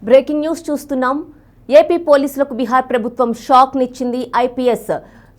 Breaking news చూస్తున్నాం. AP పోలీసులకు బీహార్ ప్రభుత్వం షాక్ నిచ్చింది. ఐపీఎస్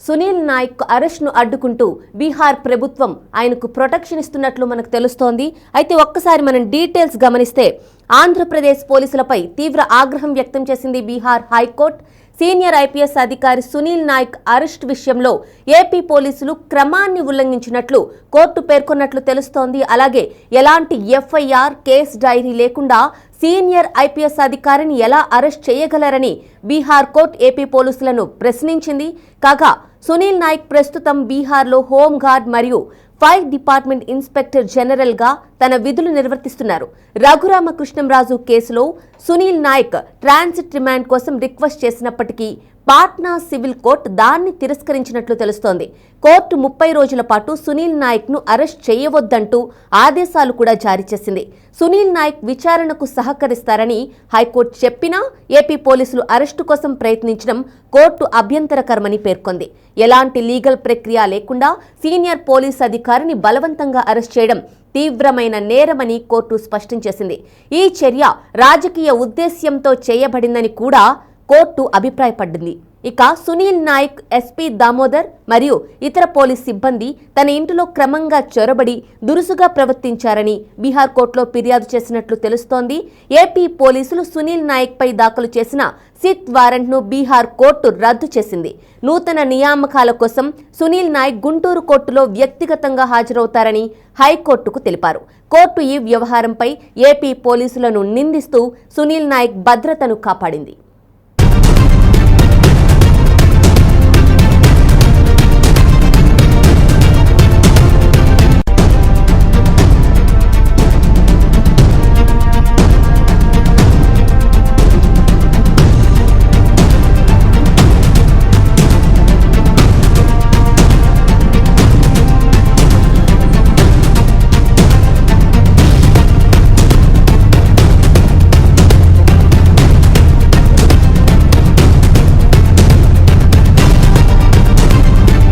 సునీల్ నాయక్ అరెస్ట్ను అడ్డుకుంటూ బీహార్ ప్రభుత్వం ఆయనకు ప్రొటెక్షన్ ఇస్తున్నట్లు మనకు తెలుస్తోంది. అయితే ఒక్కసారి మనం డీటెయిల్స్ గమనిస్తే ఆంధ్రప్రదేశ్ పోలీసులపై తీవ్ర ఆగ్రహం వ్యక్తం చేసింది బీహార్ హైకోర్టు. సీనియర్ ఐపీఎస్ అధికారి సునీల్ నాయక్ అరెస్ట్ విషయంలో ఏపీ పోలీసులు క్రమాన్ని ఉల్లంఘించినట్లు కోర్టు పేర్కొన్నట్లు తెలుస్తోంది. అలాగే ఎలాంటి ఎఫ్ఐఆర్, కేస్ డైరీ లేకుండా సీనియర్ ఐపీఎస్ అధికారిని ఎలా అరెస్ట్ చేయగలరని బీహార్ కోర్టు ఏపీ పోలీసులను ప్రశ్నించింది. కాగా సునీల్ నాయక్ ప్రస్తుతం బీహార్లో హోంగార్డ్ మరియు ఫైర్ డిపార్ట్మెంట్ ఇన్స్పెక్టర్ జనరల్ గా తన విధులు నిర్వర్తిస్తున్నారు. రఘురామకృష్ణంరాజు కేసులో సునీల్ నాయక్ ట్రాన్సిట్ రిమాండ్ కోసం రిక్వెస్ట్ చేసినప్పటికీ పాట్నా సివిల్ కోర్టు దాన్ని తిరస్కరించినట్లు తెలుస్తోంది. కోర్టు 30 రోజుల పాటు సునీల్ నాయక్ ను అరెస్ట్ చేయవద్దంటూ ఆదేశాలు కూడా జారీ చేసింది. సునీల్ నాయక్ విచారణకు సహకరిస్తారని హైకోర్టు చెప్పినా ఏపీ పోలీసులు అరెస్టు కోసం ప్రయత్నించడం కోర్టు అభ్యంతరకరమని పేర్కొంది. ఎలాంటి లీగల్ ప్రక్రియ లేకుండా సీనియర్ పోలీస్ అధికారిని బలవంతంగా అరెస్ట్ చేయడం తీవ్రమైన నేరమని కోర్టు స్పష్టం చేసింది. ఈ చర్య రాజకీయ ఉద్దేశ్యంతో చేయబడిందని కూడా కోర్టు అభిప్రాయపడింది. ఇక సునీల్ నాయక్, ఎస్పీ దామోదర్ మరియు ఇతర పోలీస్ సిబ్బంది తన ఇంటిలో క్రమంగా చొరబడి దురుసుగా ప్రవర్తించారని బీహార్ కోర్టులో ఫిర్యాదు చేసినట్లు తెలుస్తోంది. ఏపీ పోలీసులు సునీల్ నాయక్ పై దాఖలు చేసిన సిట్ వారెంట్ను బీహార్ కోర్టు రద్దు చేసింది. నూతన నియామకాల కోసం సునీల్ నాయక్ గుంటూరు కోర్టులో వ్యక్తిగతంగా హాజరవుతారని హైకోర్టుకు తెలిపారు. కోర్టు ఈ వ్యవహారంపై ఏపీ పోలీసులను నిందిస్తూ సునీల్ నాయక్ భద్రతను కాపాడింది.